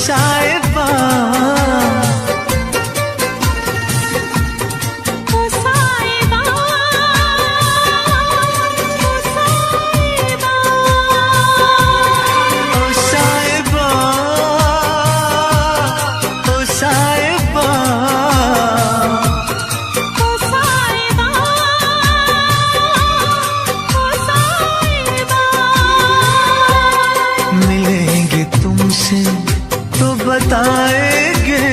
साहिबा बताएंगे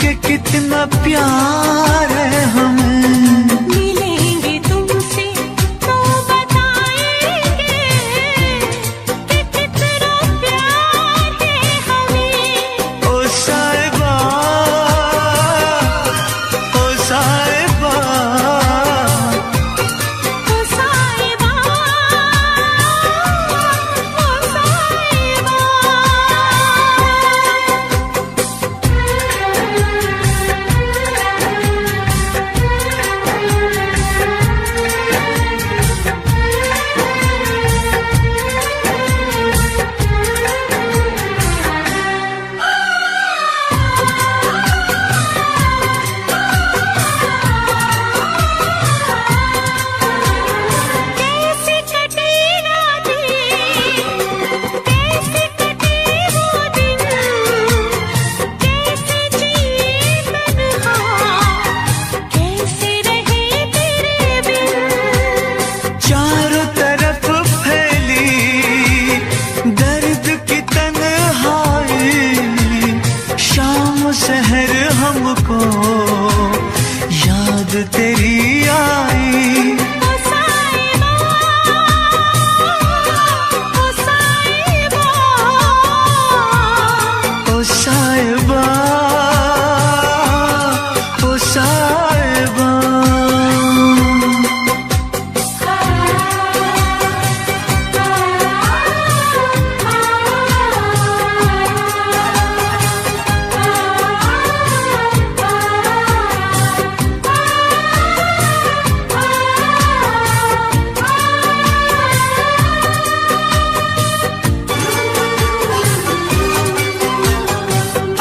कि कितना प्यार है हमें। मिलेंगे तुमसे तो बताएंगे कि कितना प्यार है हमें। ओ साहिबा, ओ साहिबा, ओ साहिबा, ओ साहिबा। शहर हमको याद तेरी आई। ओ साहिबा, ओ साहिबा, ओ साहिबा, ओ साहिबा।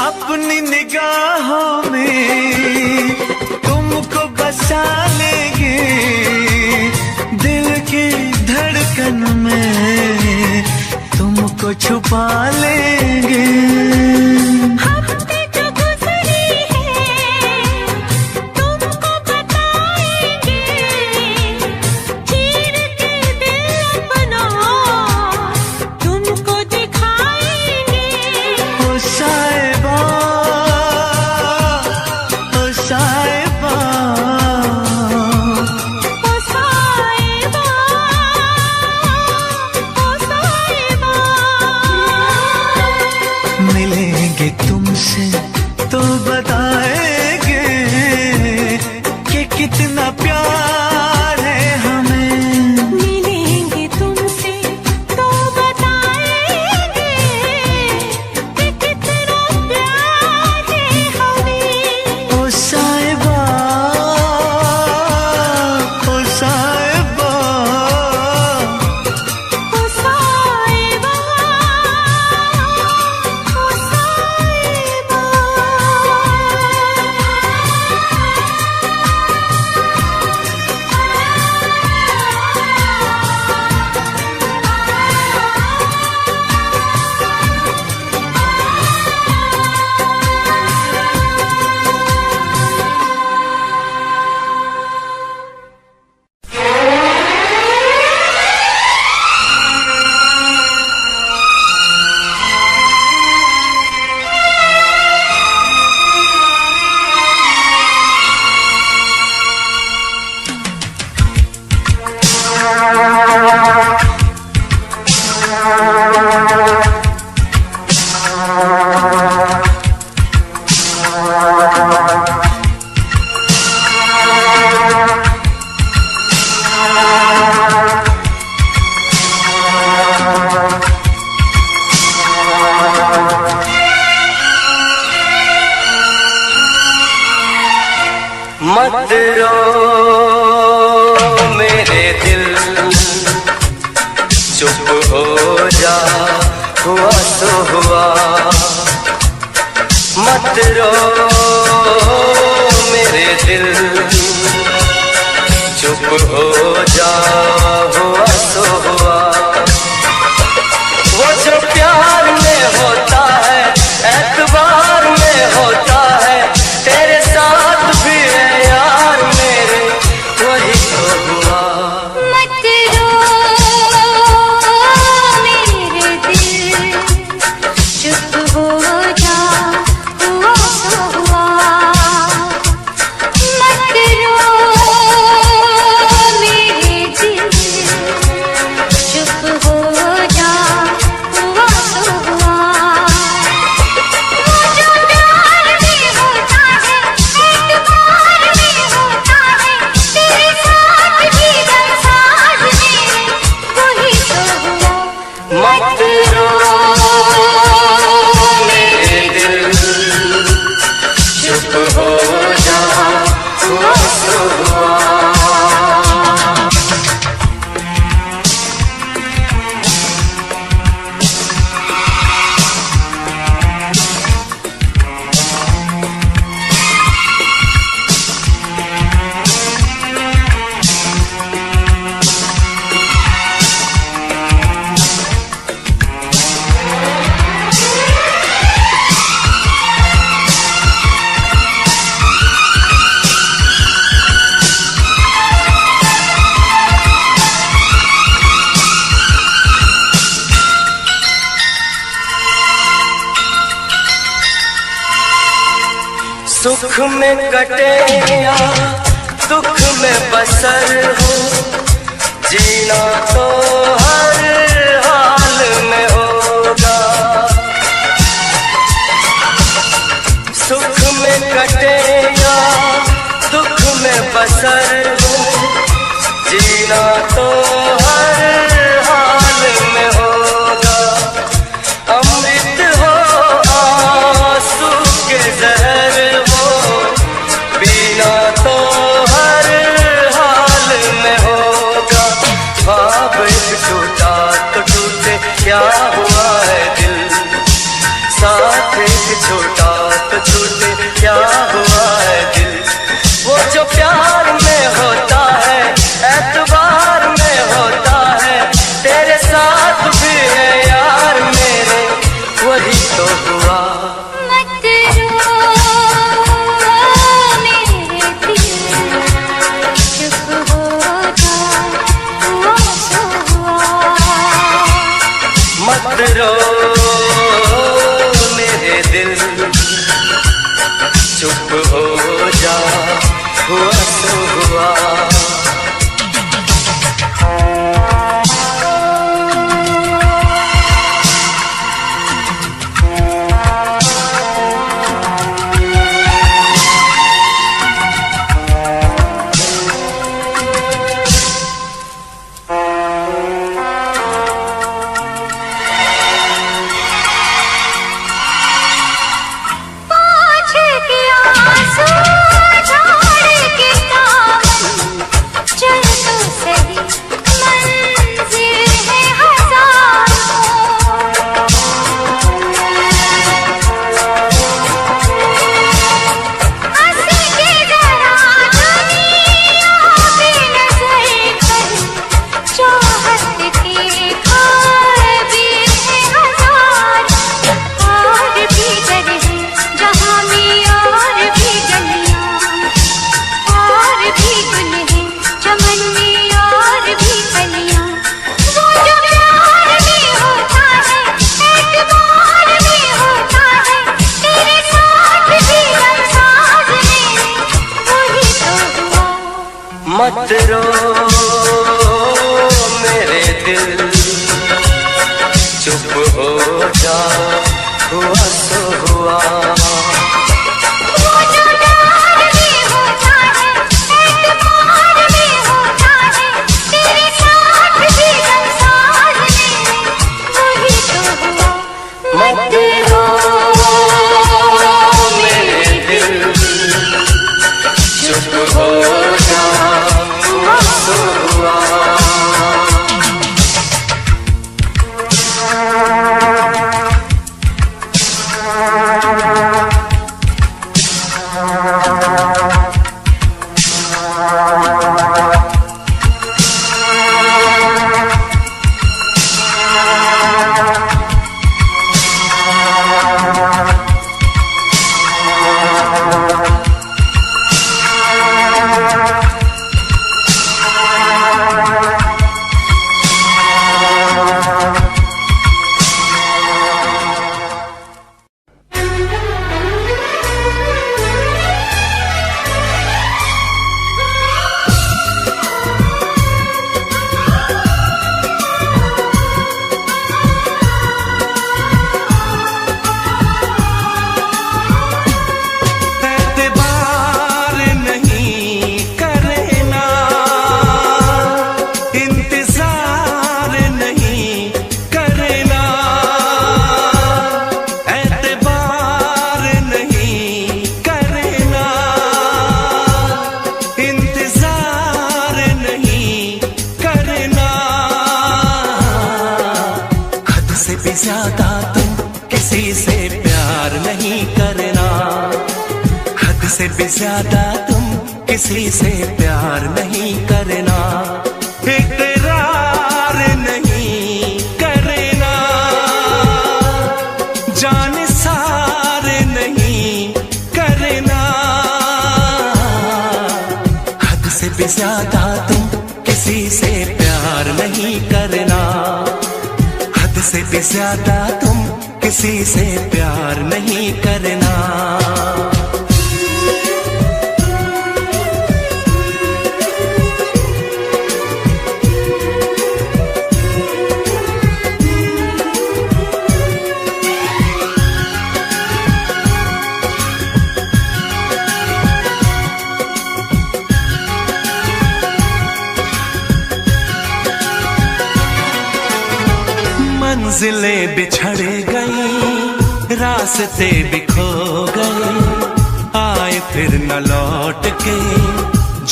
अपनी निगाहों में तुमको बसा लेंगे, दिल की धड़कन में तुमको छुपा लेंगे। हफ्ते जो गुजरी है तुमको बताएंगे, चीर के दिल अपना तुमको दिखाएंगे। ओ साहिबा, ओ साहिबा, ओ साहिबा, ओ साहिबा। मिलेंगे तुमसे तो बताएंगे कि कितना प्यार है हमें। मिलेंगे तुमसे तो बताएंगे कि कितना प्यार है हमें। ओ साहिबा, ओ साहिबा, ओ साहिबा, ओ साहिबा। मत रो मेरे दिल, चुप हो जा, हुआ तो हुआ। मत रो मेरे दिल, चुप हो जा हुआ सो हुआ। वो जो प्यार में होता है, एतबार में होता है, तेरे साथ भी है यार मेरे, वही तो हुआ। मत रो मेरे दिल, चुप हो जा हुआ सो हुआ। मत रो मेरे दिल, चुप हो जा हुआ सो हुआ। वो जो प्यार में होता है, एतबार में होता है, तेरे साथ भी बरसात मेरे, वही तो हुआ। मत रो मेरे दिल, चुप हो जा हुआ सो हुआ। सुख में कटे या दुख में बसर हो, जीना तो हर हाल में होगा। सुख में कटे या दुख में बसर हो, जीना तो हर हाल में होगा। अमृत हो आंसू के जहर हो, पीना तो हर हाल में होगा। ख्वाब एक टूटा तो टूटे, क्या हुआ है दिल, साथ एक छोटा तो छूटे, क्या हुआ है दिल। वो जो प्यार में होता है, एतबार में होता है, तेरे साथ भी है यार मेरे, वही तो हुआ। मत रो मेरे दिल, चुप हो जा हुआ सो हुआ। मत रो मेरे दिल, चुप हो जा हुआ सो हुआ। से भी ज्यादा तुम किसी से प्यार नहीं करना, इकरार नहीं करना, जान सार नहीं करना। हद से भी ज्यादा तुम किसी से प्यार नहीं करना, हद से भी ज्यादा तुम किसी से प्यार नहीं करना। मंजिलें बिछड़ गई, रास्ते भी खो गए, आए फिर न लौट के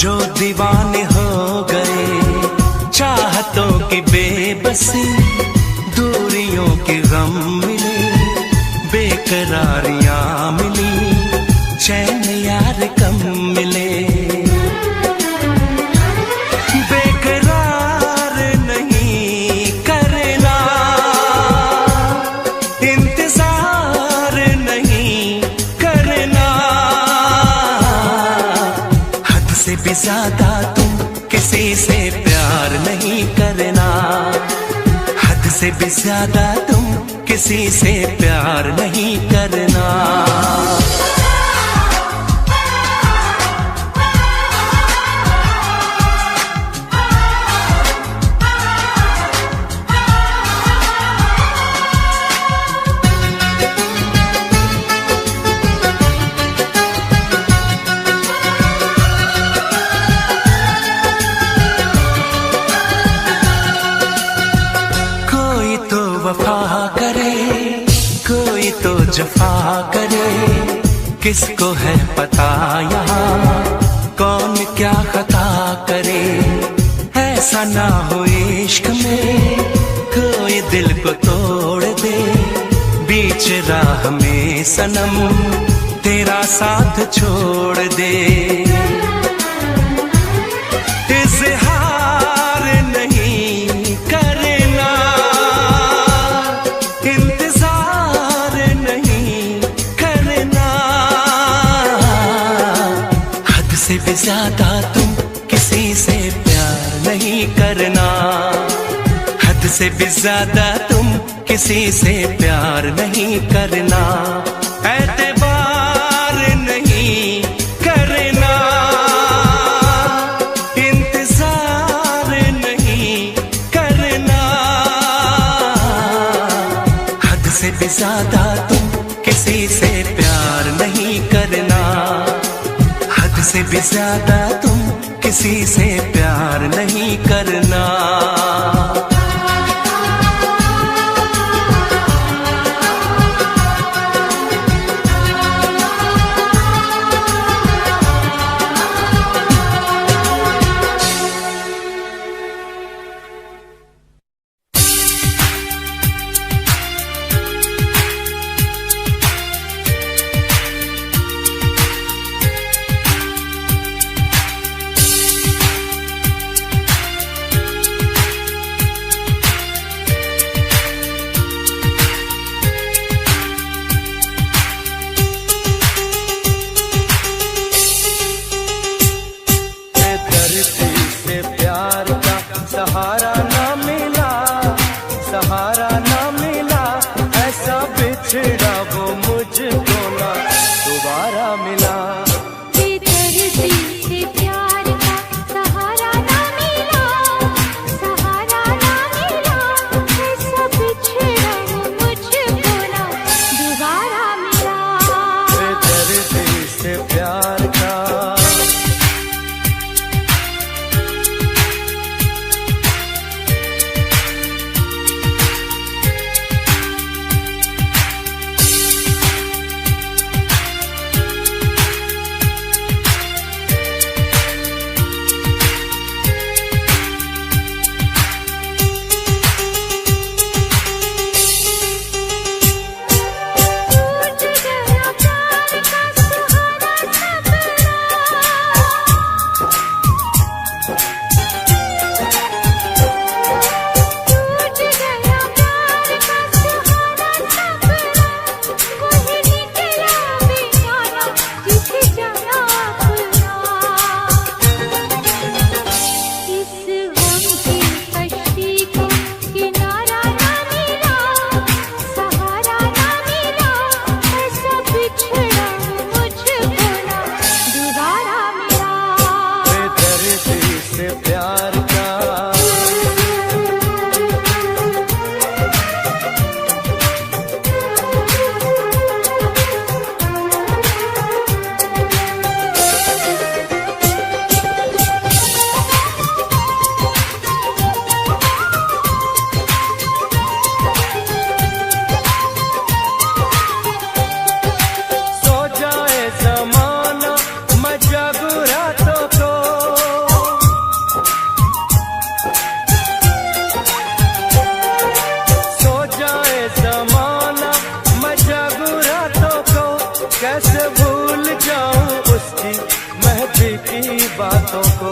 जो दीवाने हो गए। चाहतों की बेबसी, दूरियों के गम मिले, बेकरारियां मिली, चैन यार कम मिले। ज्यादा तुम किसी से प्यार नहीं करना, हद से भी ज्यादा तुम किसी से प्यार नहीं करना। वफा करे, कोई तो जफा करे, किसको है पता यहाँ कौन क्या खता करे। ऐसा ना हो इश्क में कोई दिल को तोड़ दे, बीच राह में सनम तेरा साथ छोड़ दे। इज़हार नहीं करना, इंतजार नहीं करना, हद से भी ज्यादा तुम किसी से प्यार नहीं करना, हद से भी ज्यादा तुम किसी से प्यार नहीं करना। एतबार नहीं करना, इंतजार नहीं करना, हद से भी ज्यादा तुम किसी से प्यार नहीं करना, हद से भी ज्यादा तुम किसी से प्यार नहीं करना। सहारा ना मिला, सहारा ना मिला, ऐसा बिछड़ा वो मुझको ना दोबारा मिला। बेदर्दी से प्यार का सहारा ना मिला, सहारा ना मिला, ऐसा बिछड़ा वो मुझको ना दोबारा मिला। बेदर्दी से प्यार का टूट गया प्यार का सुहाना कैसे भूल जाऊं उसकी महफिल की बातों को।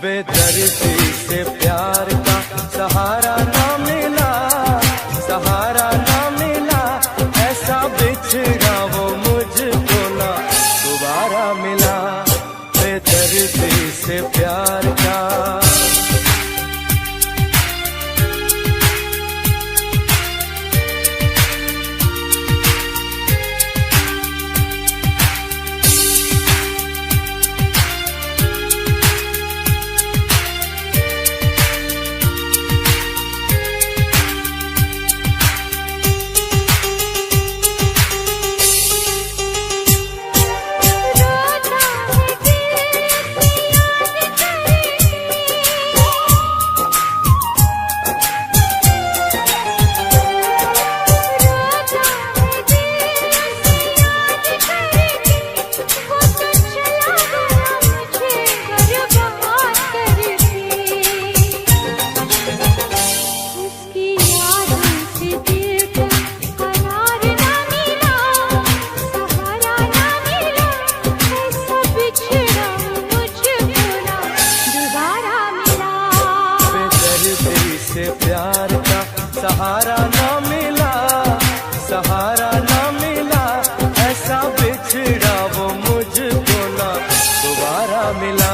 बेदर्दी से प्यार का सहारा ना मिला, सहारा ना मिला, ऐसा बिछड़ा वो मुझको ना दोबारा मिला। बेदर्दी से प्यार का सहारा ना मिला, सहारा ना मिला, ऐसा बिछड़ा वो मुझको ना दोबारा मिला।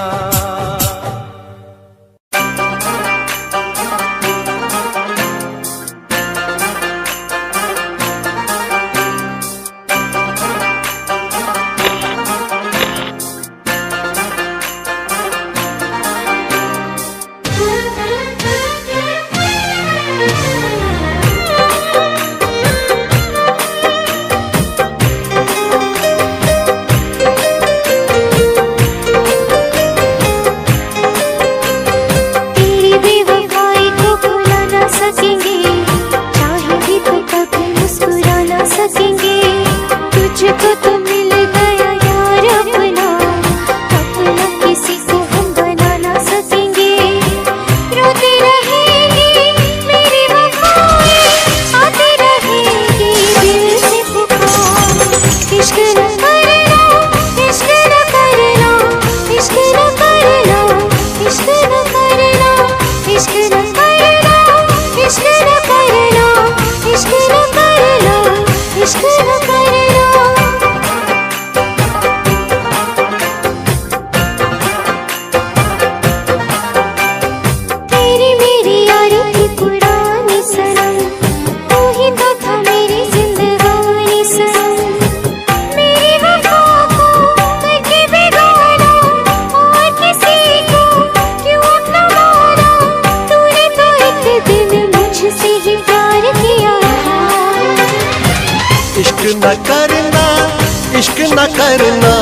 न करना, इश्क न करना,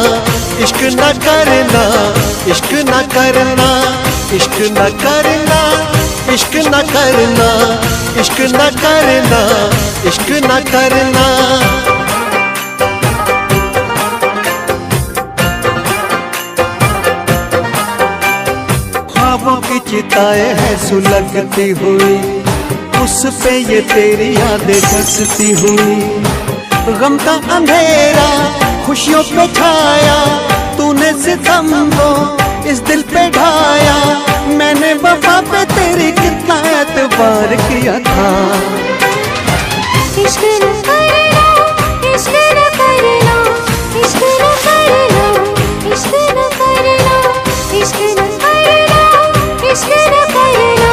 इश्क न करना, इश्क न करना, इश्क न करना, इश्क न करना, इश्क न करना, इश्क न करना। ख्वाबों की चिताएं हैं सुलगती हुई, उस पे ये तेरी यादें बसती हुई। गम का अंधेरा खुशियों पे छाया, तूने सितम को इस दिल पे ढाया। मैंने वफा पे तेरी कितना एतबार किया था। इश्क न करना, इश्क न करना, इश्क न करना, इश्क न करना, इश्क न करना, इश्क न करना,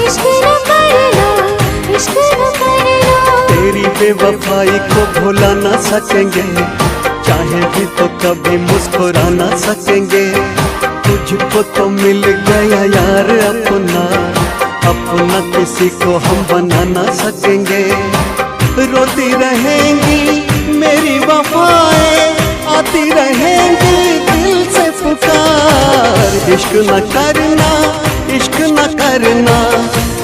इश्क न करना, इश्क न करना। तेरी बेवफाई को भुला ना सकेंगे, चाहे भी तो कभी मुस्कुरा ना सकेंगे। तुझको तो मिल गया यार अपना, अपना किसी को हम बना ना सकेंगे। रोती रहेंगी मेरी वफाएं, आती रहेंगी दिल से पुकार। इश्क न करना, इश्क न करना,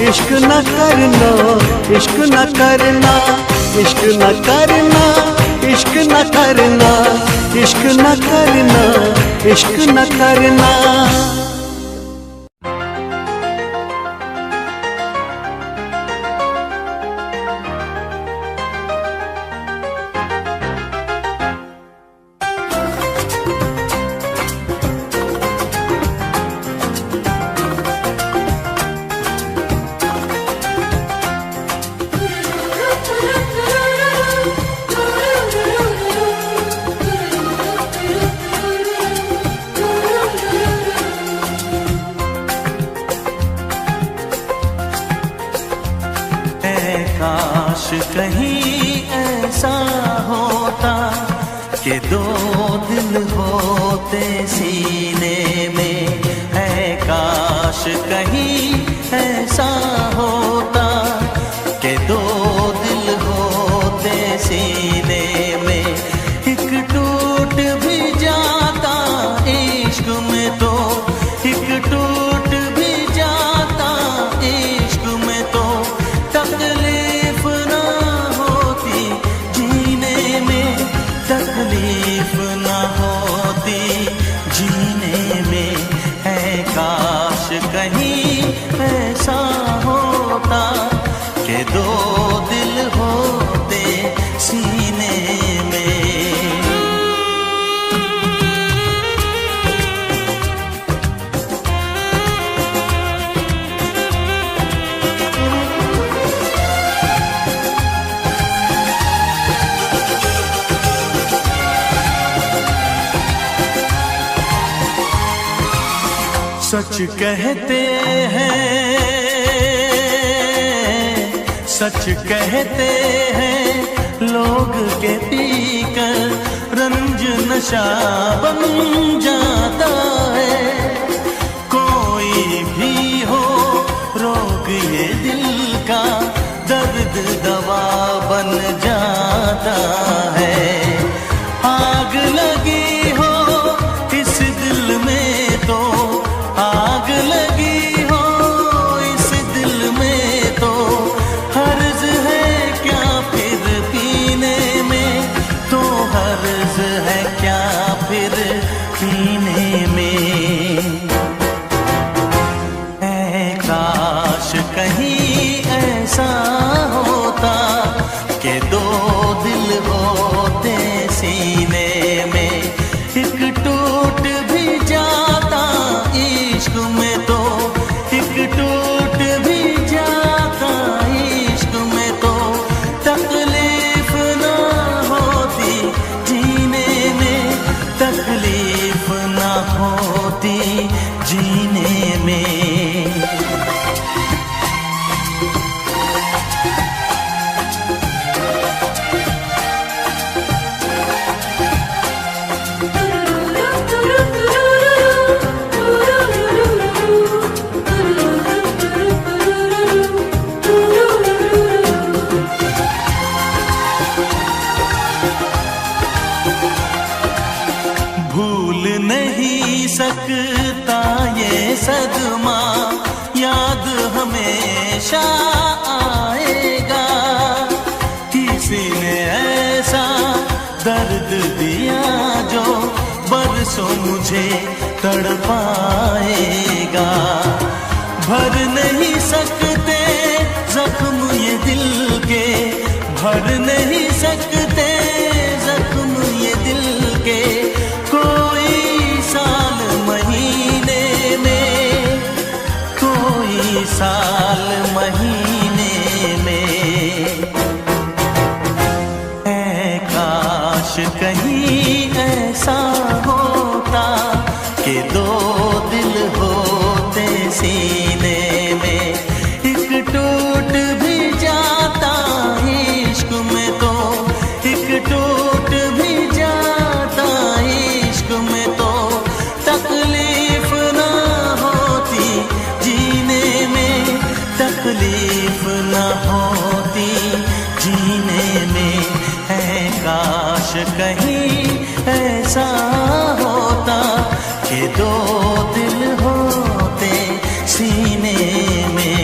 इश्क न करना, इश्क न करना, इश्क न करना, इश्क न करना, इश्क न करना, इश्क न करना। कहीं ऐसा होता कि दो दिल होते सीने में, है काश कहीं ऐसा होता कि दो दिल होते सीने में। एक टूट भी जाता इश्क में तो, एक टूट भी जाता इश्क में तो, तकलीफ ना होती जीने में, तकलीफ ना होती जीने में। है काश कहीं ऐसा होता कि दो दिल होते सीने में। सच कहते हैं, सच कहते हैं लोग के पीकर रंज नशा बन जाता है। कोई भी हो रोग ये दिल का, दर्द दवा बन जाता है। आग लगी हो इस दिल में तो, आग लगी हो इस दिल में तो, हर्ज है क्या फिर पीने में, तो हर्ज है क्या फिर पीने में। ऐ काश कहीं ऐसा होता कि दो दिल होते सीने में। एक टूट भी जाता इश्क में तो, एक टूट भी जाता इश्क में तो, तकलीफ ना होती जीने में, तकलीफ ना होती जीने में। भूल नहीं सकता ये सदमा, याद हमेशा आएगा। किसी ने ऐसा दर्द दिया जो बरसों मुझे तड़पाएगा। भर नहीं सकते जख्म ये दिल के, भर नहीं सकते जख्म ये दिल के। कोई साल महीने में, कोई साल महीने में। ऐ काश कहीं ऐसा होता कि दो दिल होते सीने में। एक टूट भी जाता इश्क में तो, एक टूट भी जाता इश्क में तो, तकलीफ ना होती जीने में, तकलीफ ना होती जीने में। है काश कहीं ऐसा होता कि दो दिल होते सीने में।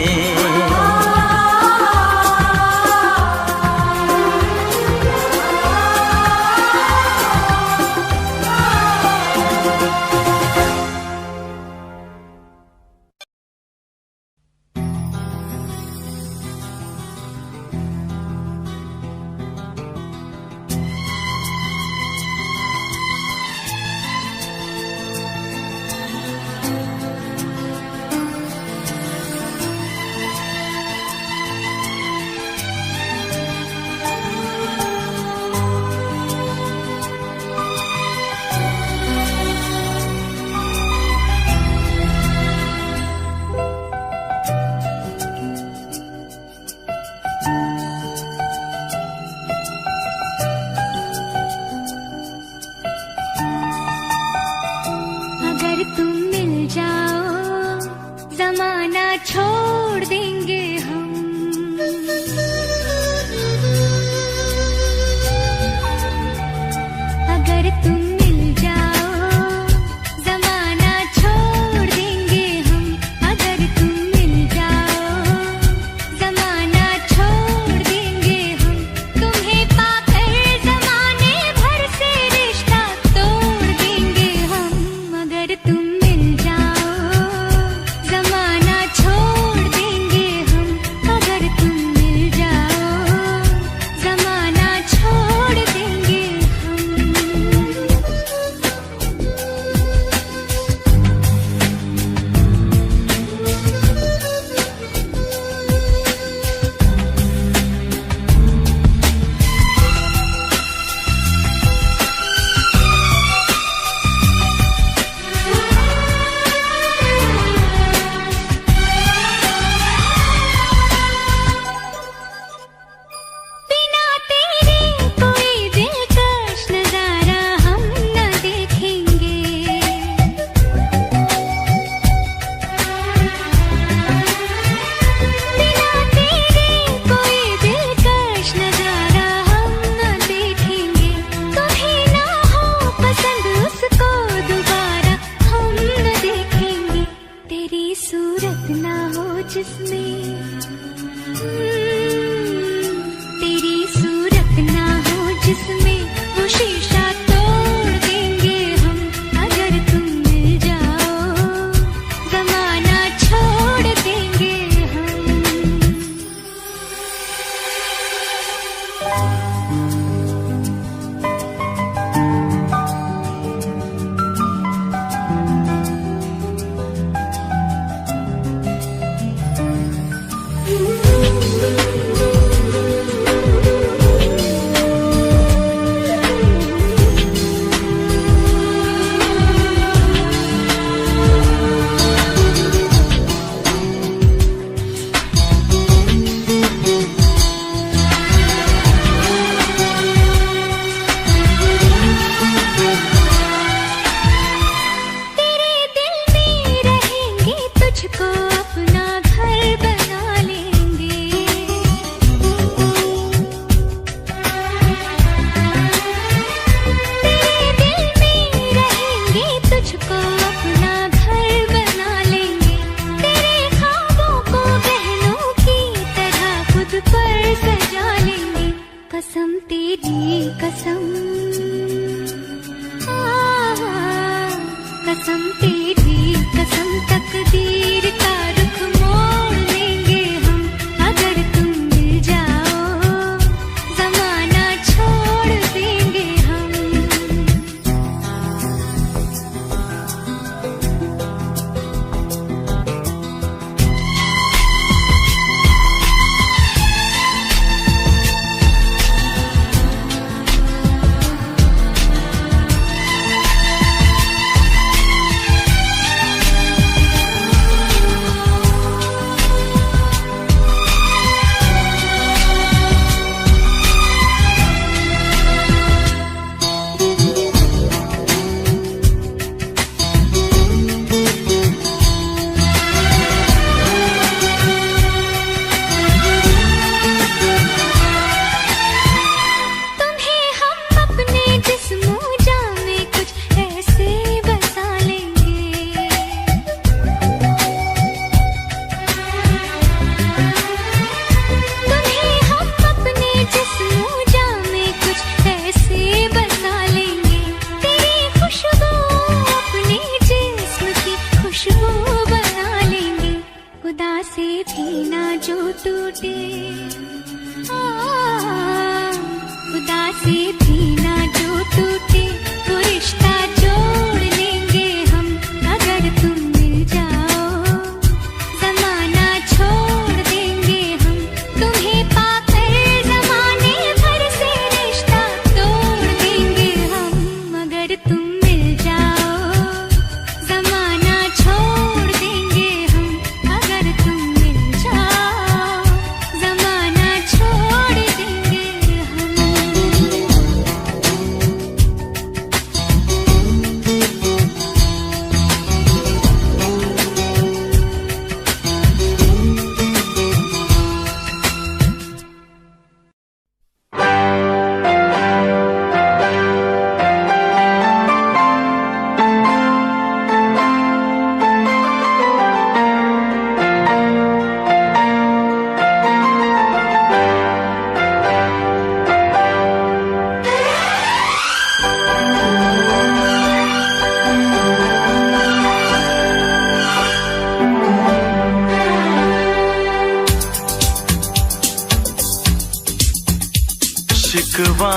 शिकवा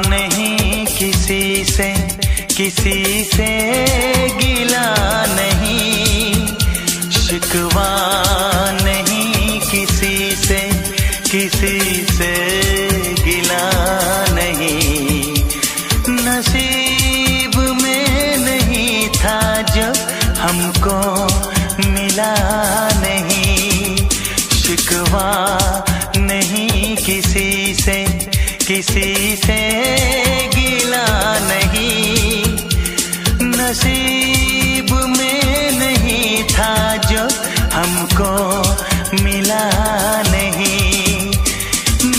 नहीं किसी से गिला नहीं, शिकवा नहीं किसी से गिला नहीं। नसीब में नहीं था जो हमको मिला नहीं। शिकवा नहीं किसी से गिला नहीं। नसीब में नहीं था जो हमको मिला नहीं।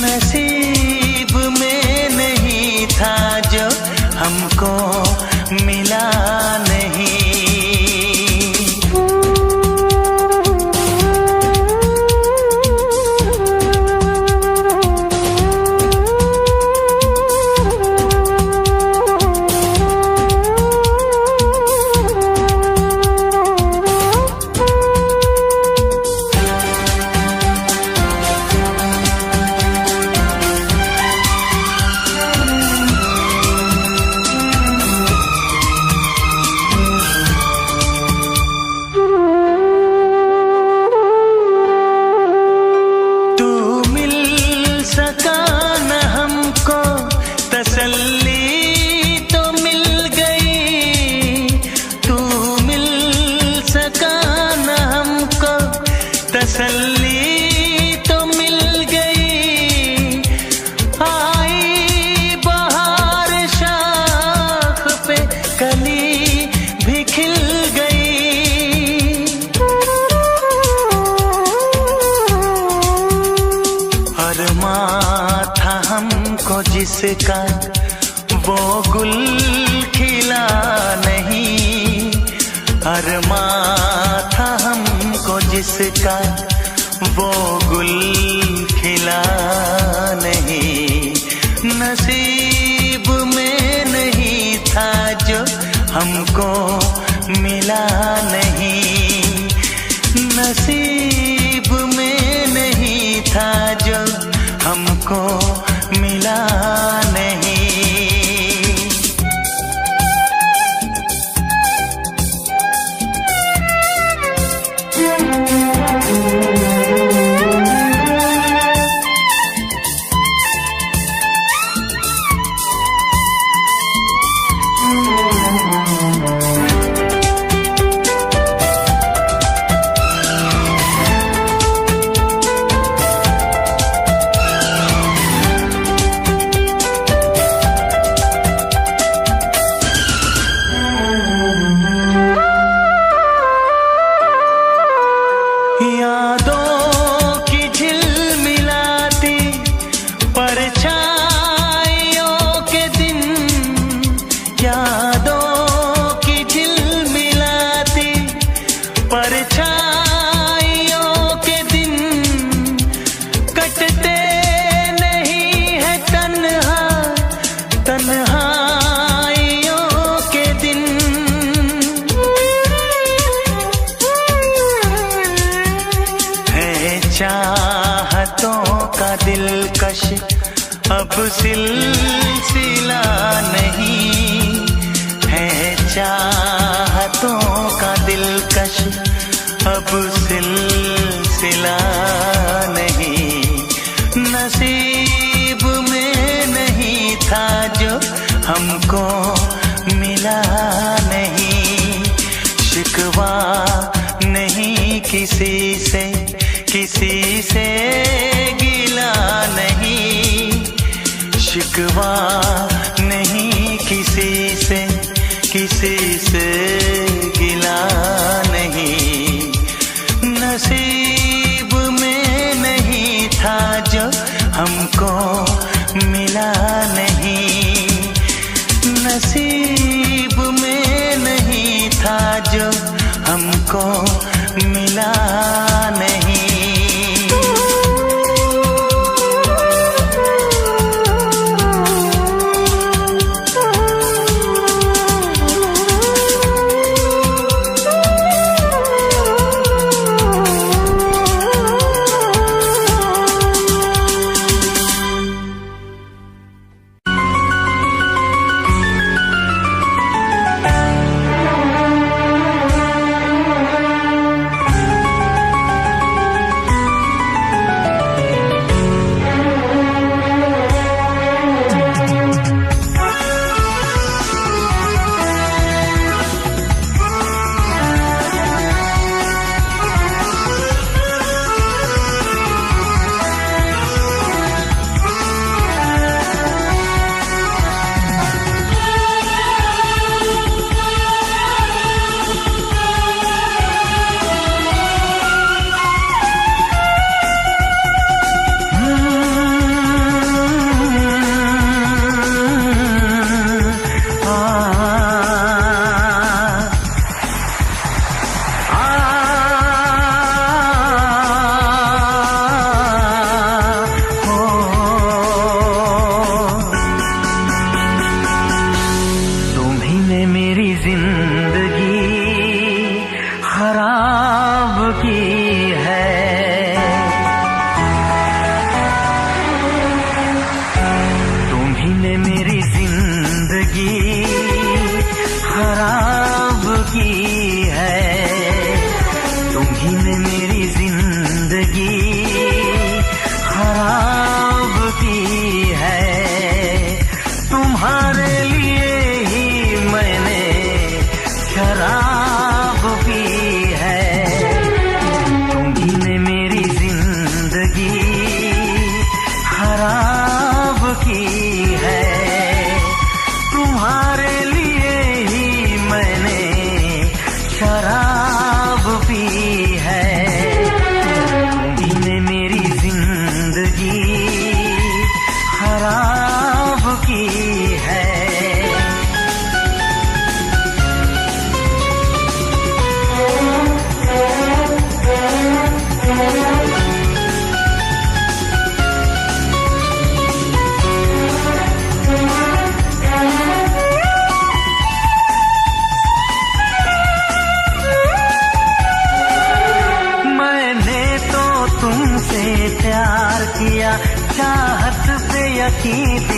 नसीब में नहीं था जो हमको मिला नहीं। हमको जिसका वो गुल खिला नहीं, अरमा था हमको जिसका वो गुल खिला नहीं। नसीब में नहीं था जो हमको मिला नहीं, नसीब में नहीं था जो हमको मिला नहीं। चाहतों का दिलकश अब सिलसिला नहीं है, चाहतों का दिलकश अब सिलसिला नहीं। नसीब में नहीं था जो हमको मिला नहीं, शिकवा नहीं किसी से, किसी से गिला नहीं, शिकवा नहीं किसी से, किसी से गिला नहीं। नसीब में नहीं था जो हमको मिला नहीं, नसीब में नहीं था जो हमको मिला नहीं।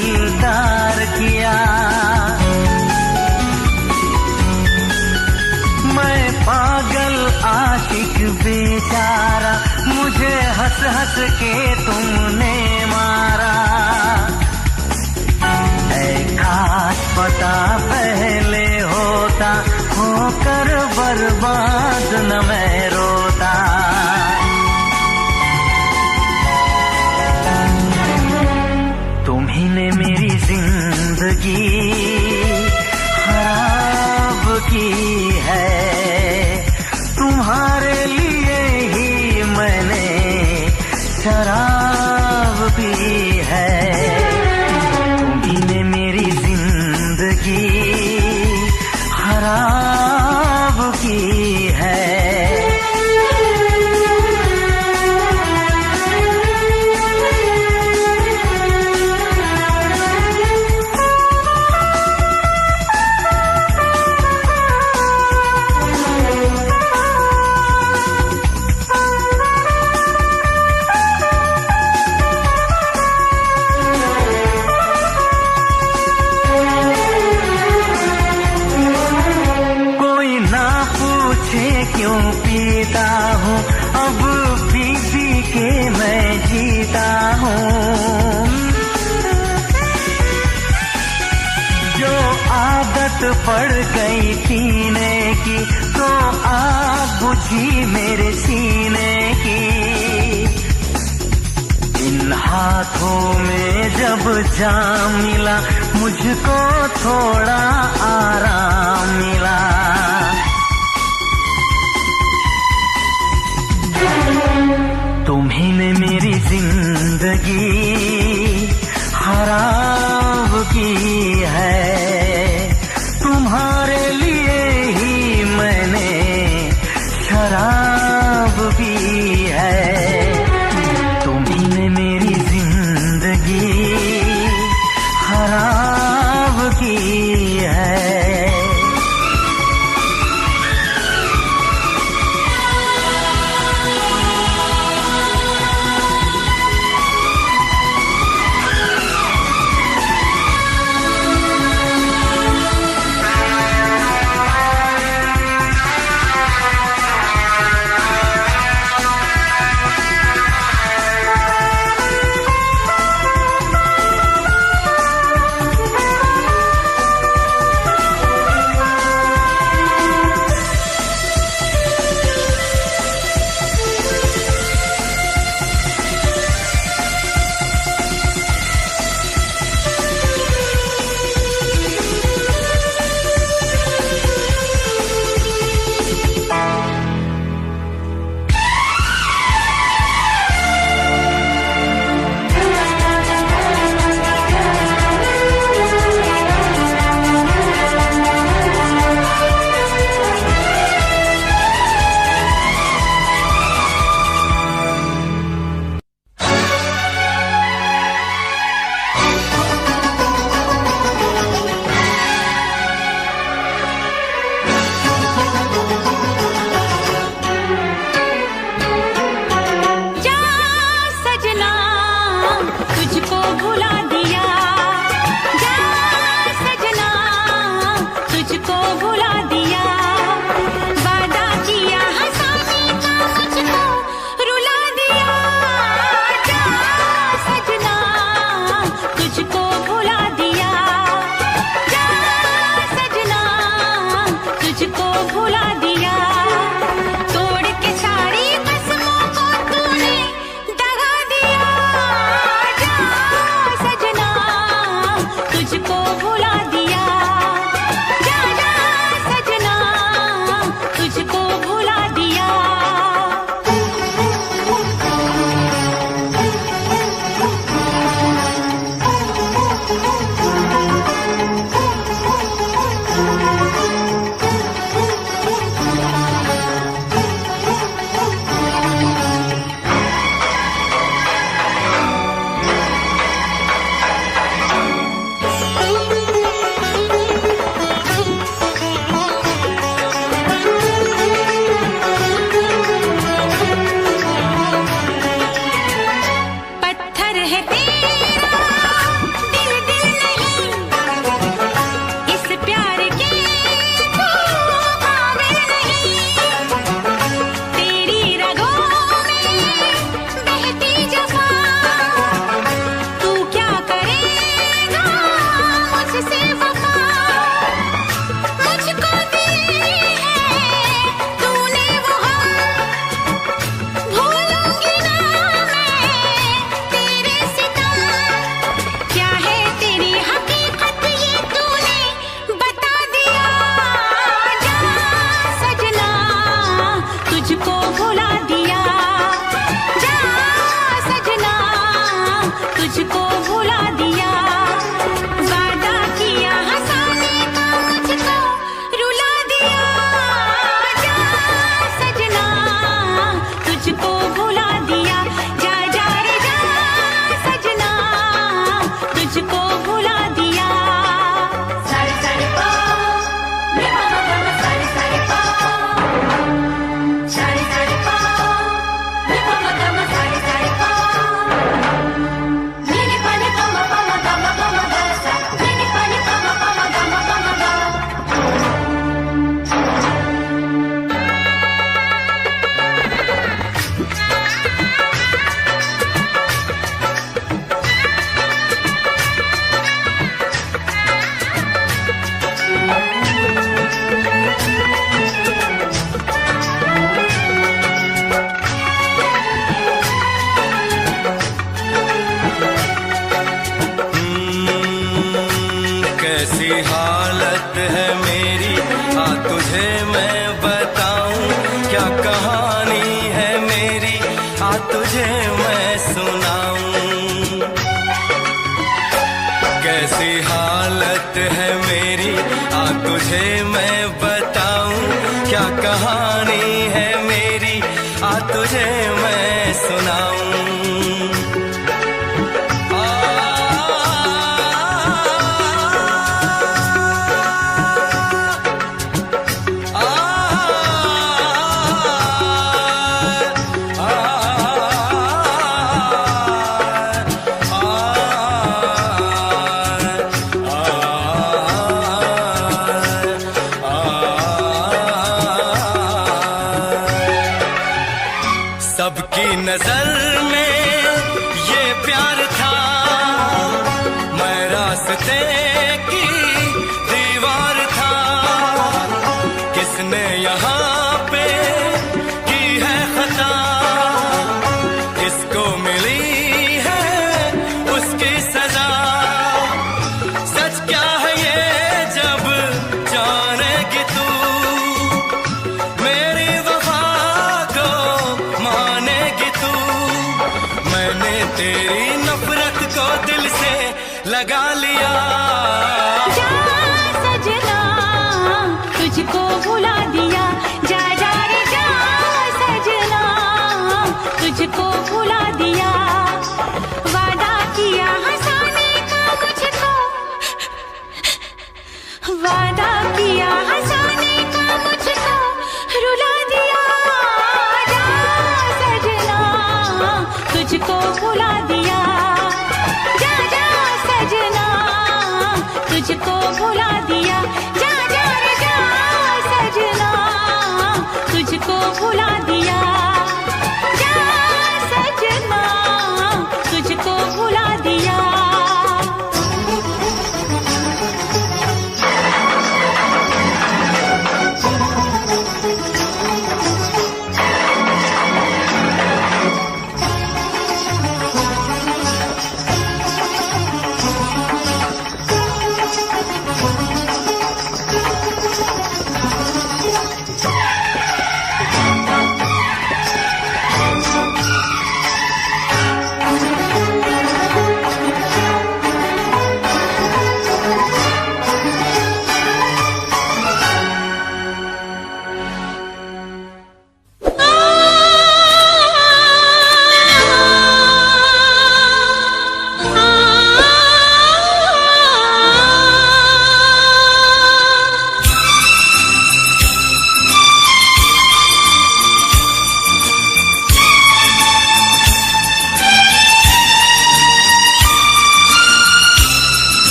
दिलदार किया। मैं पागल आशिक बेचारा, मुझे हंस हंस के तुमने मारा। काश पता पहले होता, होकर बर्बाद न मैं रोता। तुम्ही ने मेरी जिंदगी खराब की है, तुम्हारे लिए ही मैंने शराब पी है। तुम्ही ने मेरी जिंदगी खराब की है। क्यों पीता हूँ अब पी पी के मैं जीता हूँ। जो आदत पड़ गई पीने की, तो आग बुझी मेरे सीने की। इन हाथों में जब जाम मिला, मुझको थोड़ा आराम मिला। तुम्ही ने मेरी जिंदगी खराब की है, तुम्हारे लिए ही मैंने शराब पी है। तुम्ही ने मेरी जिंदगी खराब की है। भुला दिया। सारे सारे पा रे मा मा गा मा, सारे सारे पा, सारे सारे पा रे मा मा गा मा, सारे सारे पा, नी नी पा नी पा मा गा मा गा सा, नी नी पा नी पा मा गा मा गा। कैसी हालत है मेरी, आ तुझे मैं बताऊं, क्या कहानी है मेरी, आ तुझे मैं सुनाऊं। कैसी हालत है मेरी, आ तुझे मैं बताऊं, क्या कहानी है मेरी, आ तुझे मैं सुनाऊं। सबकी नजर में ये प्यार था, मैं रास्ते की दीवार था। किसने यहाँ पे की है खता, किसको मिली है उसकी सजा। सच क्या है ये जब जानेगी तू, मेरी वफा को मानेगी तू। मैंने तेरी नफरत को दिल से लगा लिया। जा सजना तुझको भुला दिया, जा जा रे जा सजना तुझको भुला दिया। वादा किया हंसाने का मुझको, वादा किया हंसाने का मुझको रुला दिया। जा सजना तुझको भुला दिया, जा जा सजना तुझको भुला दिया। जा जा रे जा सजना तुझको भुला दिया, जा सजना तुझको भुला दिया।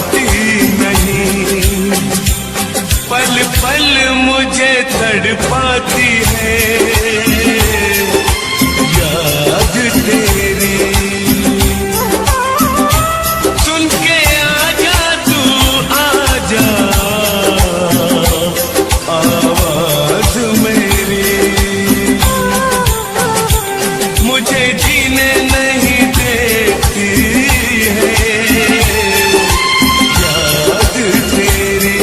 पाती नहीं, पल पल मुझे तड़पाती है याद तेरी। सुन के आजा तू आजा आवाज मेरी, मुझे जीने नहीं देती है याद तेरी।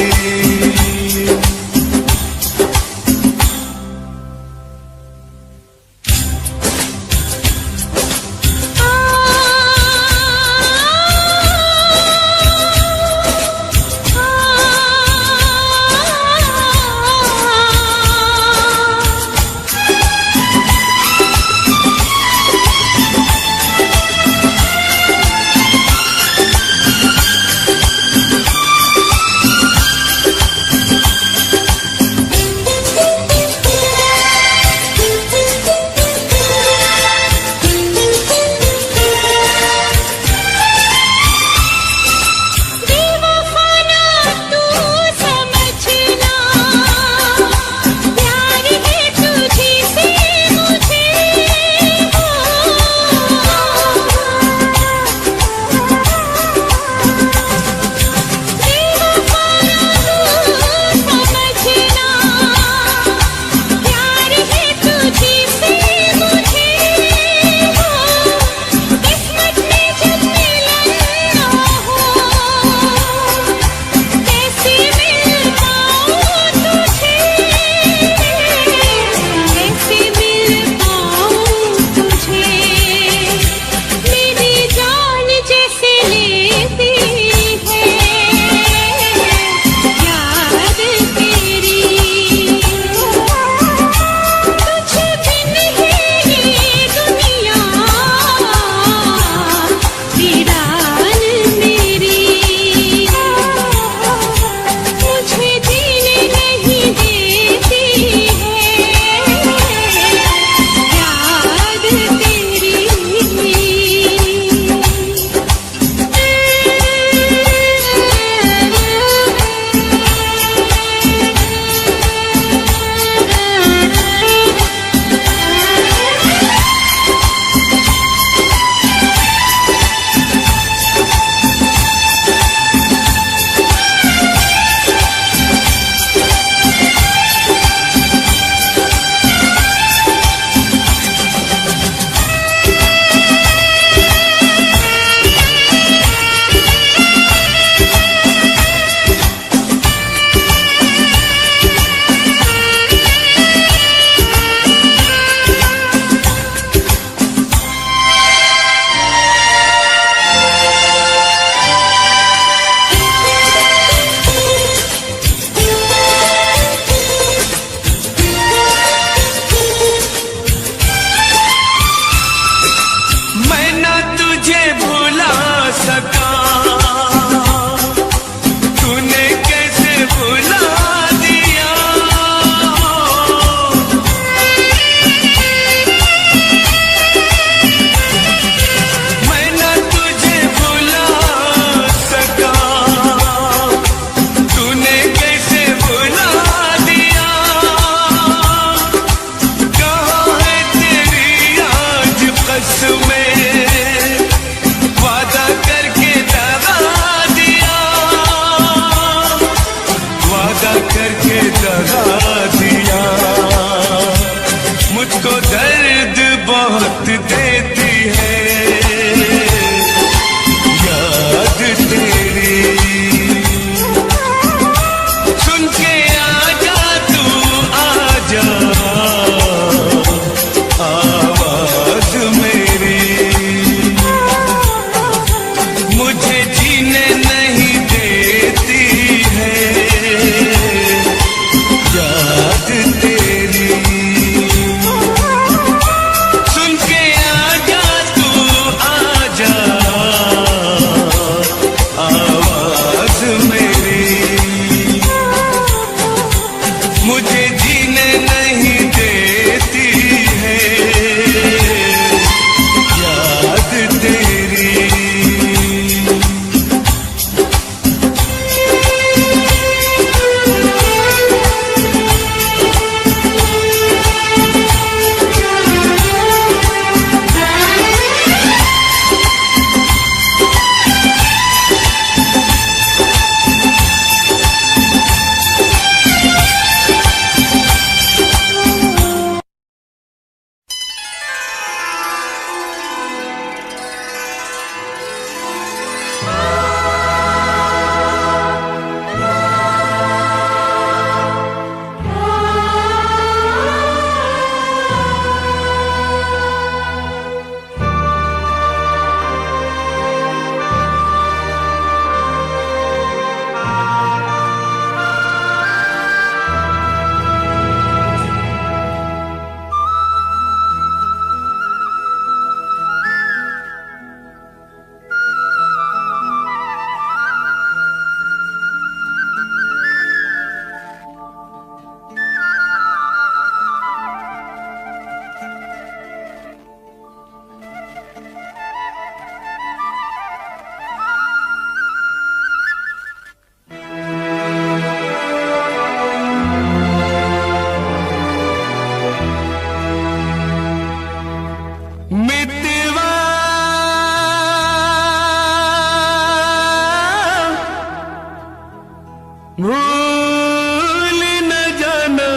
भूल न जाना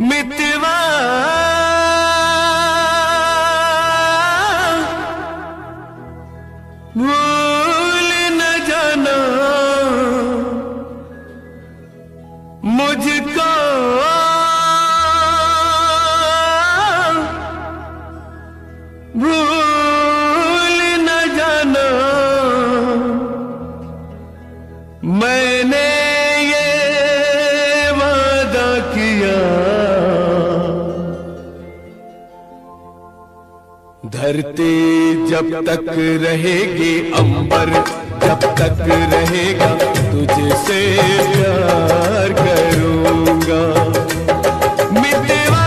मितवा भूल न जाना मुझको भूल न जाना मैंने ये वादा किया धरती जब तक रहेगी अंबर जब तक रहेगा तुझसे प्यार करूंगा मितवा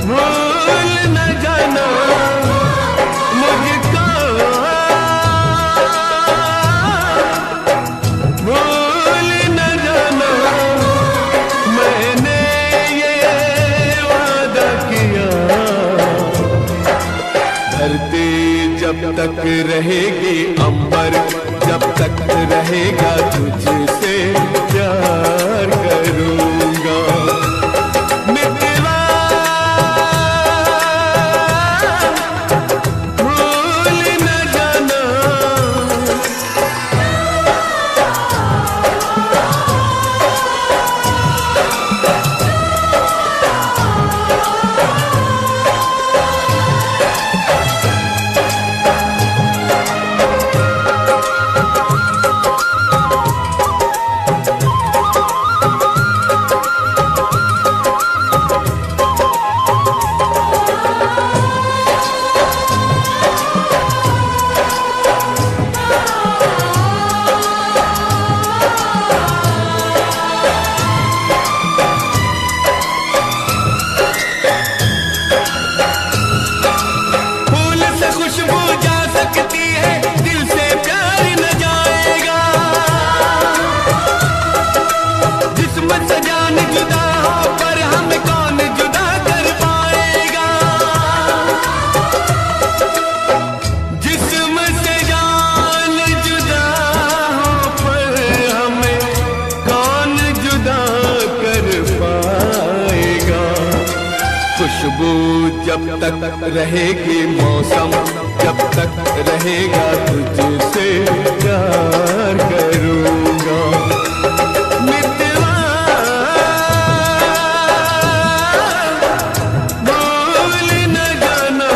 भूल न जाना मुझको भूल न जाना मैंने ये वादा किया धरती जब तक रहेगी अंबर जब तक रहेगा तुझसे प्यार करूंगा मितवा भूल न जाना खुशबू जब तक रहेगी मौसम जब तक रहेगा तुझसे प्यार करूंगा मितवा भूल न जाना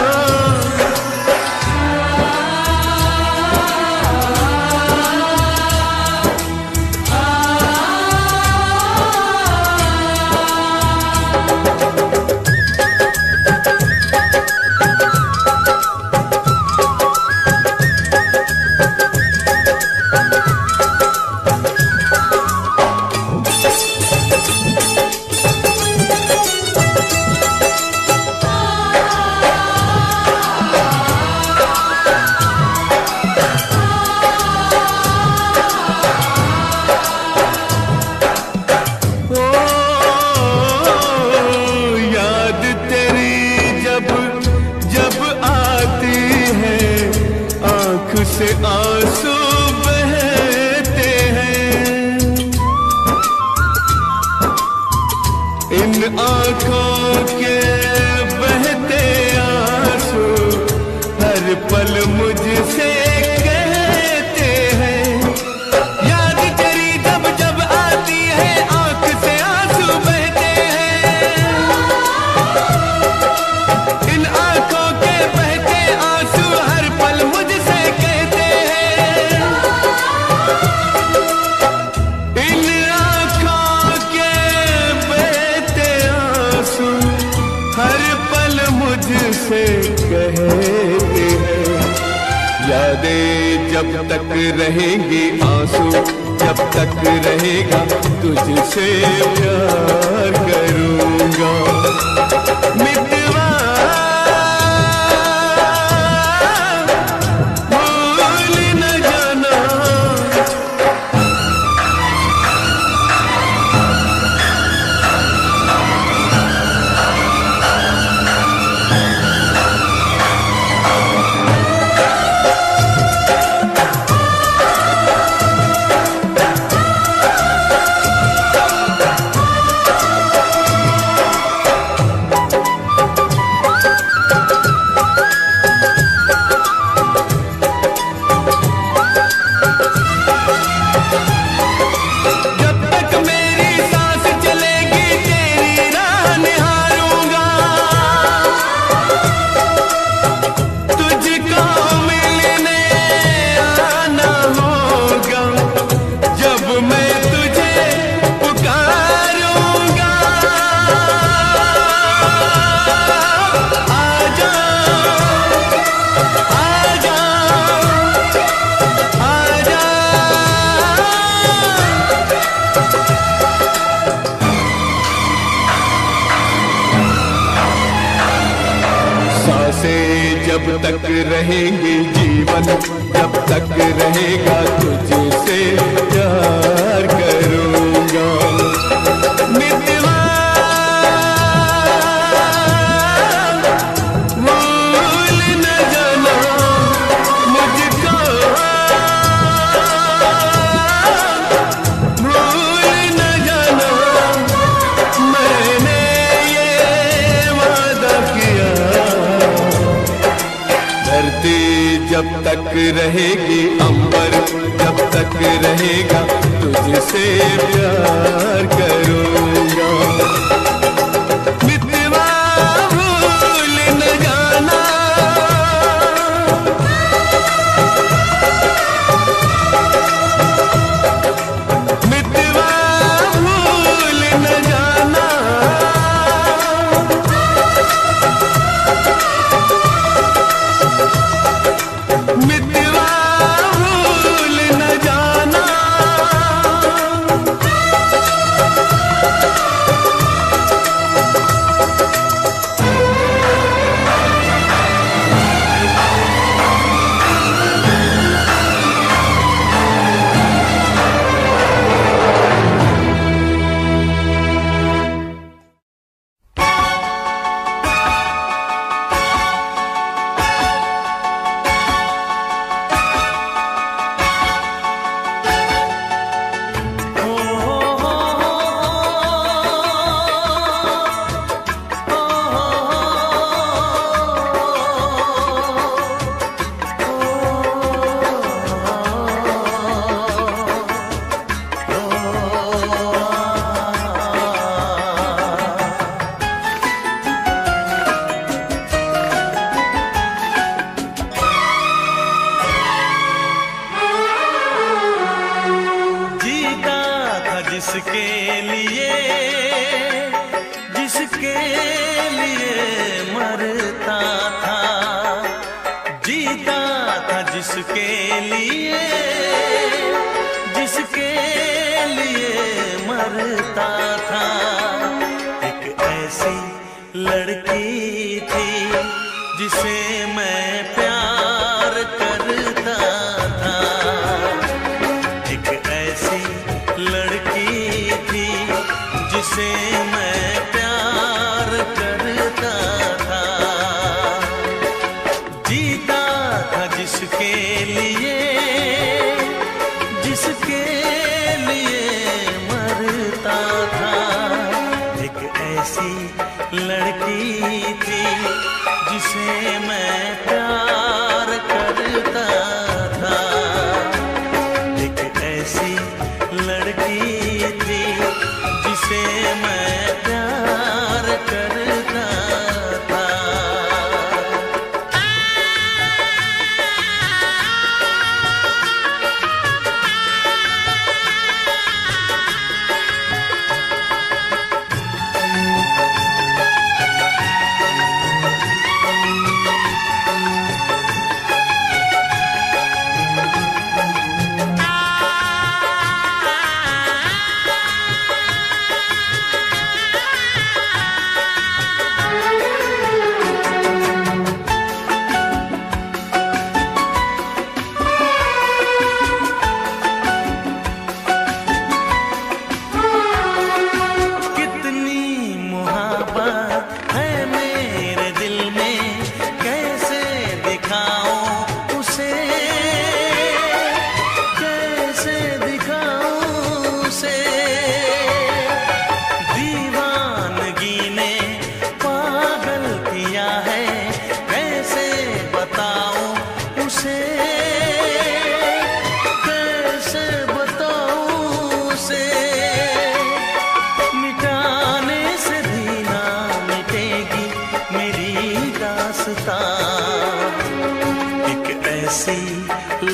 से आंसू बहते हैं इन आंखों के बहते आंसू हर पल मुझसे कहते हैं याद तेरी जब जब आती है आंख से आंसू बहते हैं इन आंखों के बहते आंसू हर पल मुझसे मुझसे कहते हैं यादें जब तक रहेंगी आंसू जब तक रहेगा तुझसे प्यार करूंगा मितवा भूल न जाना तुझसे जब तक रहेंगे जीवन, जब तक रहेगा तुझसे प्यार करूँगा। मितवा भूल न जाना मुझको, भूल न जाना मैंने ये वादा किया। धरती जब तक रहेगी, अंबर जब तक रहेगा तुझसे प्यार करूँगा। मितवा भूल न जाना, मितवा भूल न जाना, मितवा भूल न जाना। जिसके लिए, जिसके लिए मरता था, जीता था जिसके लिए, जिसके लिए मरता था। एक ऐसी लड़की थी जिसे मैं प्यार करता था, एक ऐसी लड़की थी जिसे मैं प्यार करता था। जीता था जिसके लिए, जिसके लिए मरता था। एक ऐसी लड़की थी जिसे मैं प्यार करता था, एक ऐसी लड़की थी जिसे मैं प्यार करता था।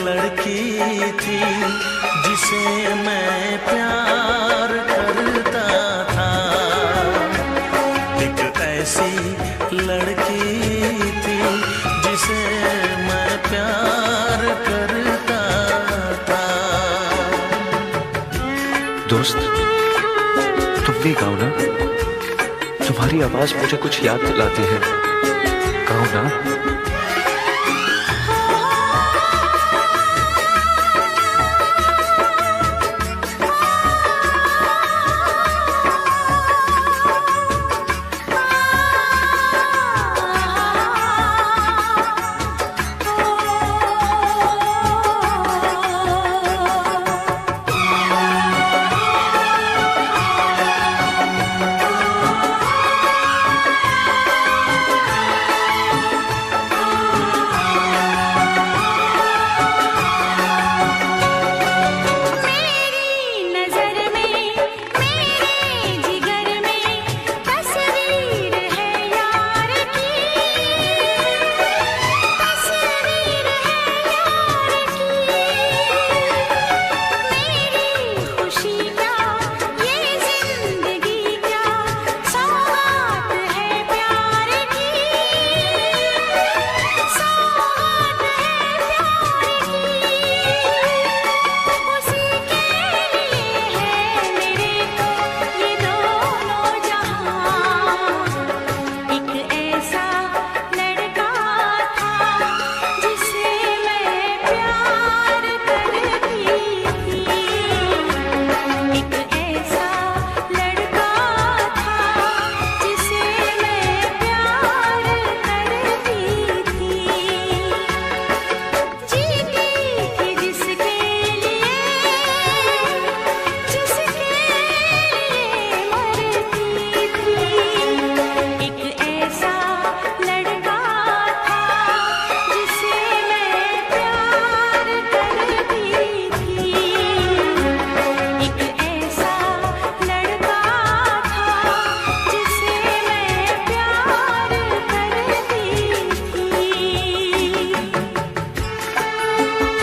लड़की थी जिसे मैं प्यार करता था, एक ऐसी लड़की थी जिसे मैं प्यार करता था। दोस्त, तुम भी गाओ ना, तुम्हारी आवाज मुझे कुछ याद दिलाती है। कहूँ ना।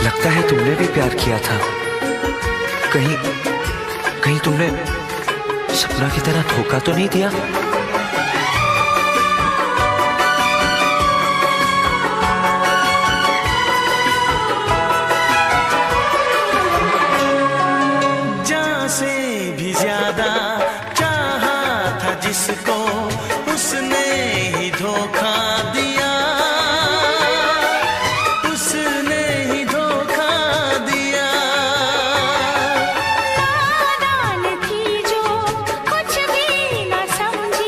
लगता है तुमने भी प्यार किया था। कहीं कहीं तुमने सपना की तरह धोखा तो नहीं दिया? जान से भी ज्यादा चाहा था जिसको, उसने ही धोखा दिया, उसने ही धोखा दिया। नादान थी जो कुछ भी न समझी,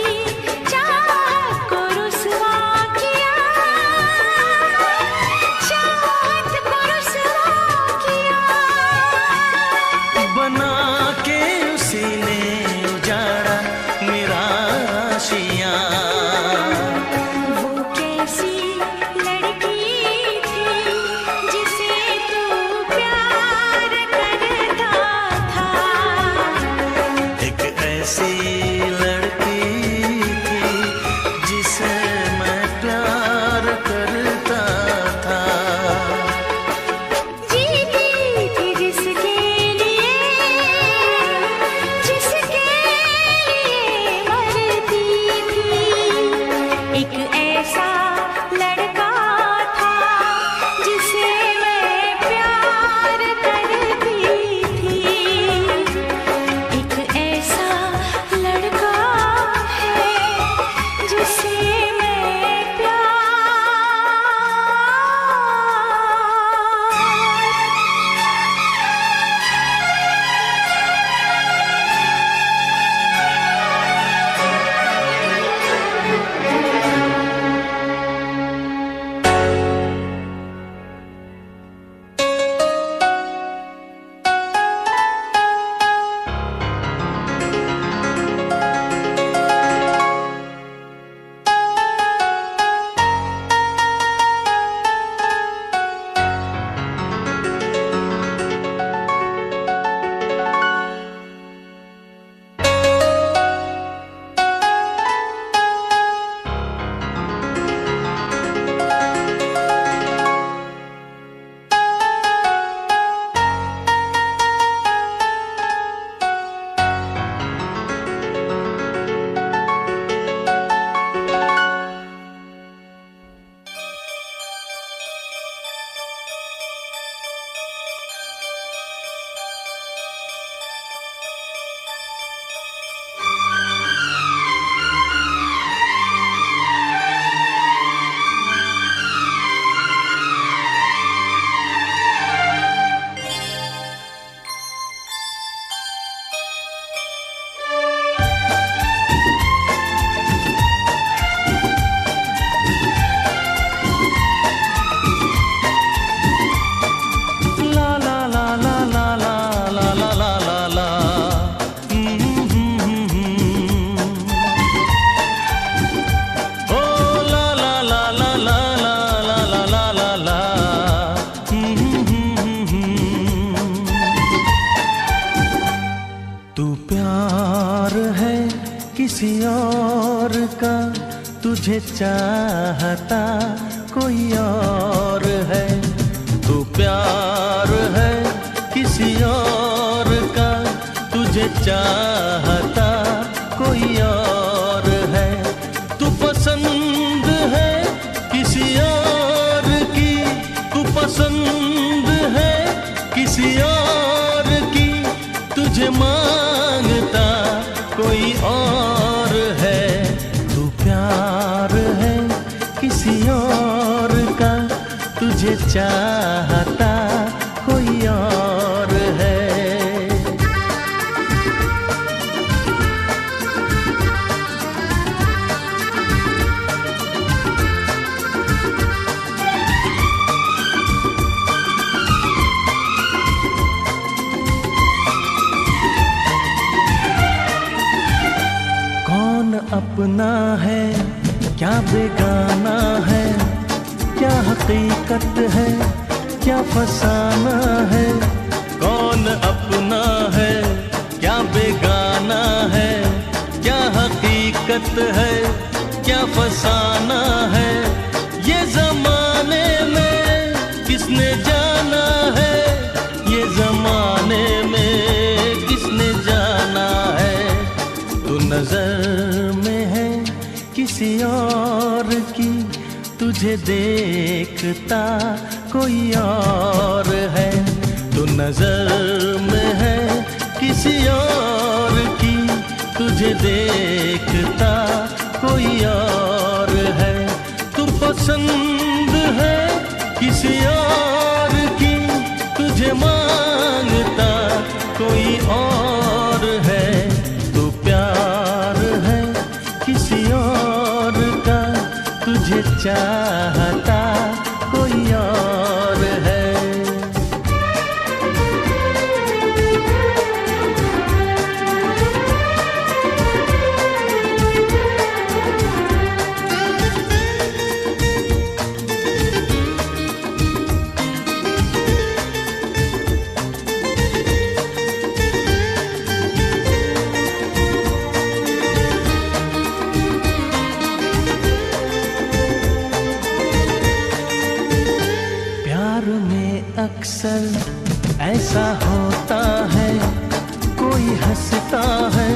तुझे चाहता कोई और है। तू प्यार है किसी और का, तुझे चाहता कोई और है। तू पसंद है किसी और की, तू पसंद है किसी और की, तुझे मांगता कोई और है। तू प्यार है किसी और का, तुझे चाहता कोई और है। कौन अपना है क्या बेगाना है, क्या हकीकत है क्या फसाना है। कौन अपना है क्या बेगाना है, क्या हकीकत है क्या फसाना है। ये जमाने में किसने जाना है, ये जमाने में किसने जाना है। तू नजर में है किसी और की, तुझे देखता कोई और है। तू नजर में है किसी और की, तुझे देखता कोई और है। तू पसंद है किसी और की, तुझे मांगता कोई और है। तू प्यार है किसी और का, तुझे चाहता कोई और है। अक्सर ऐसा होता है, कोई हंसता है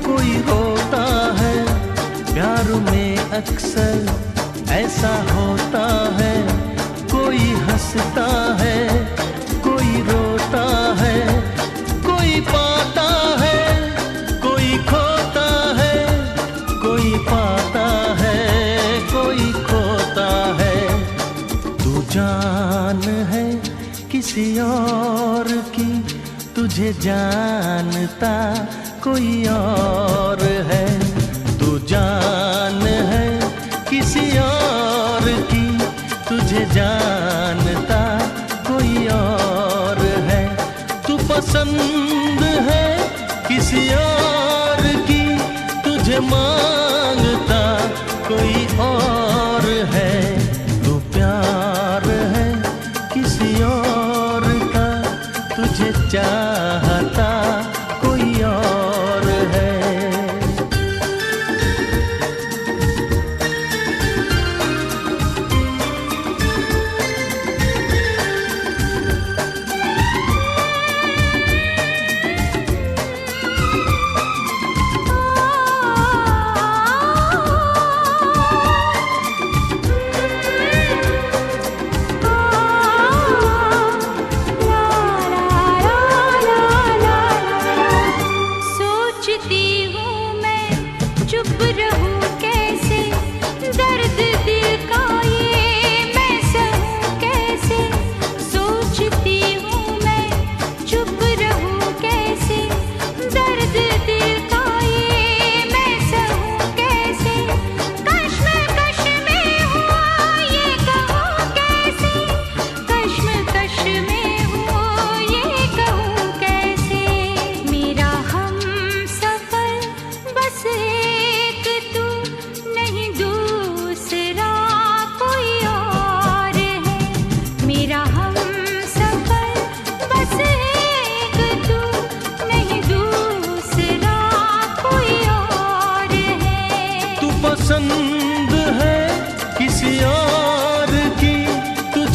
कोई रोता है। प्यार में अक्सर ऐसा होता है, कोई हंसता है कोई रोता है। कोई पाता है कोई खोता है, कोई पाता है कोई खोता है। तू जान है किसी और की, तुझे जानता कोई और है। तू जान है किसी और की, तुझे जानता कोई और है। तू पसंद है किसी और की, तुझे मांगता कोई और है। तू प्यार है किसी और का, तुझे चाहता कोई और है।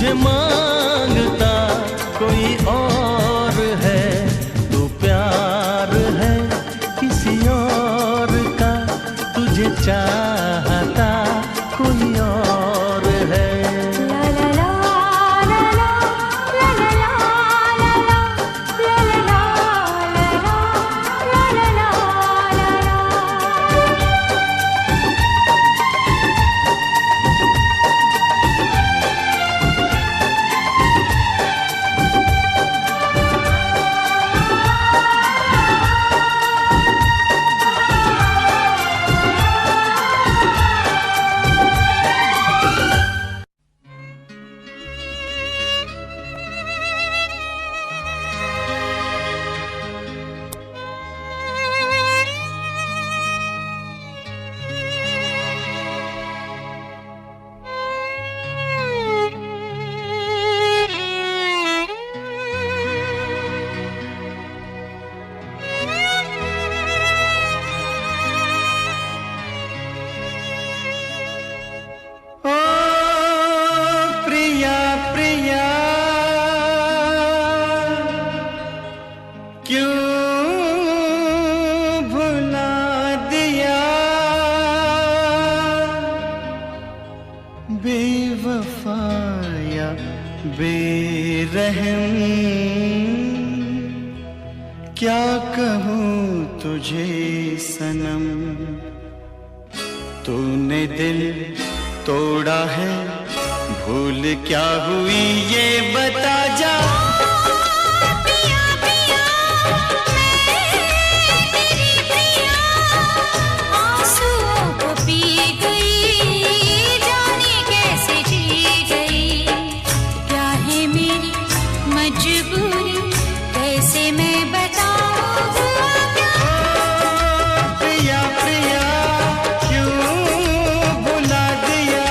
तुझे मांगता कोई और है, तू प्यार है किसी और का, तुझे चाहता कोई और है। ला ला ला ला ला ला ला ला ला ला ला ला ला ला ओ प्रिया प्रिया क्यों भुला दिया, बेवफाया बेरहम क्या कहूँ तुझे सनम, तूने दिल तोड़ा है, भूल क्या हुई ये बता जा। पिया पिया मैं तेरी पिया, आंसुओं को पी गई, जाने कैसे जी गई, क्या है मेरी मजबूरी, कैसे मैं बताऊं हुआ क्या। प्रिया प्रिया क्यों भुला दिया,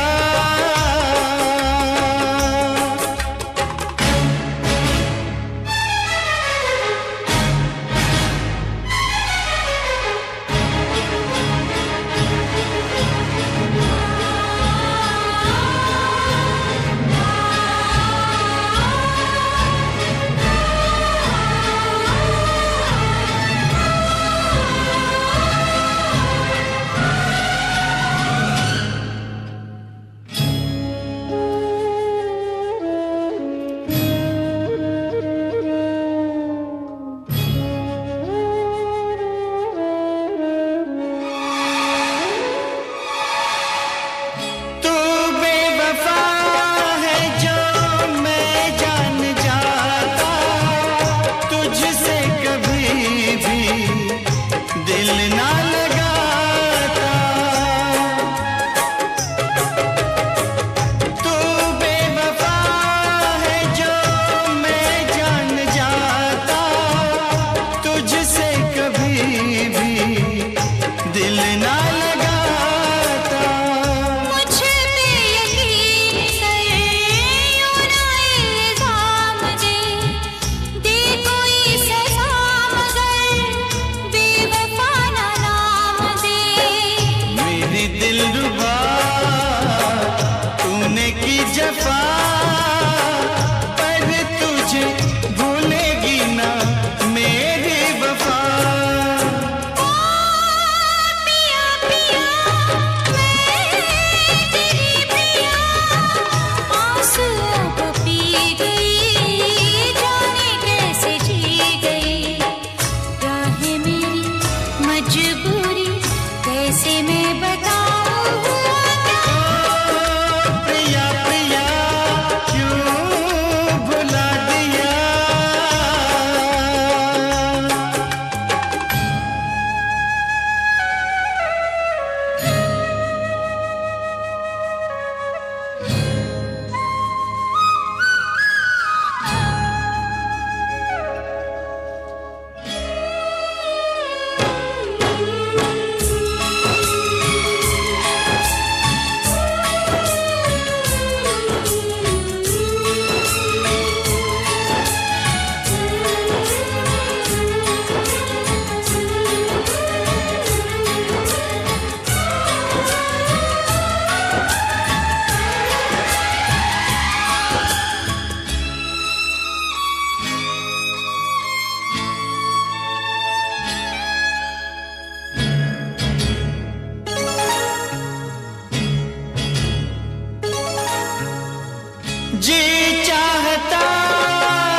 जी चाहता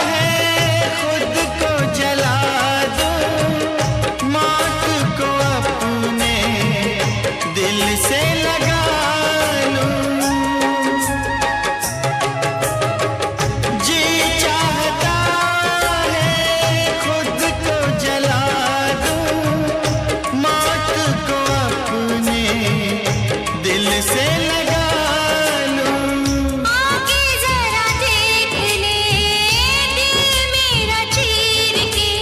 है खुद को जला दूं, मौत को अपने दिल से लगा लूं। जी चाहता है खुद को जला दूं, मौत को अपने दिल से लगा लूं। आगे जरा देख ले दिल मेरा चीर के,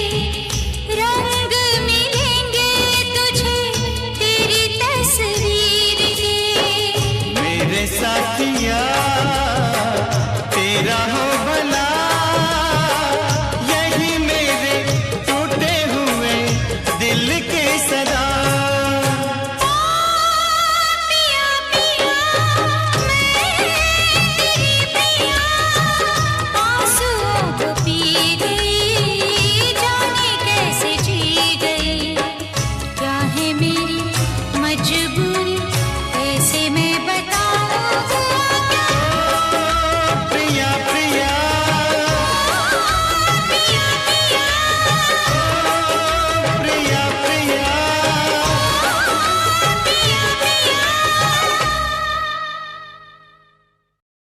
रंग मिलेंगे तुझे तेरी तस्वीर के। मेरे साथिया तेरा हो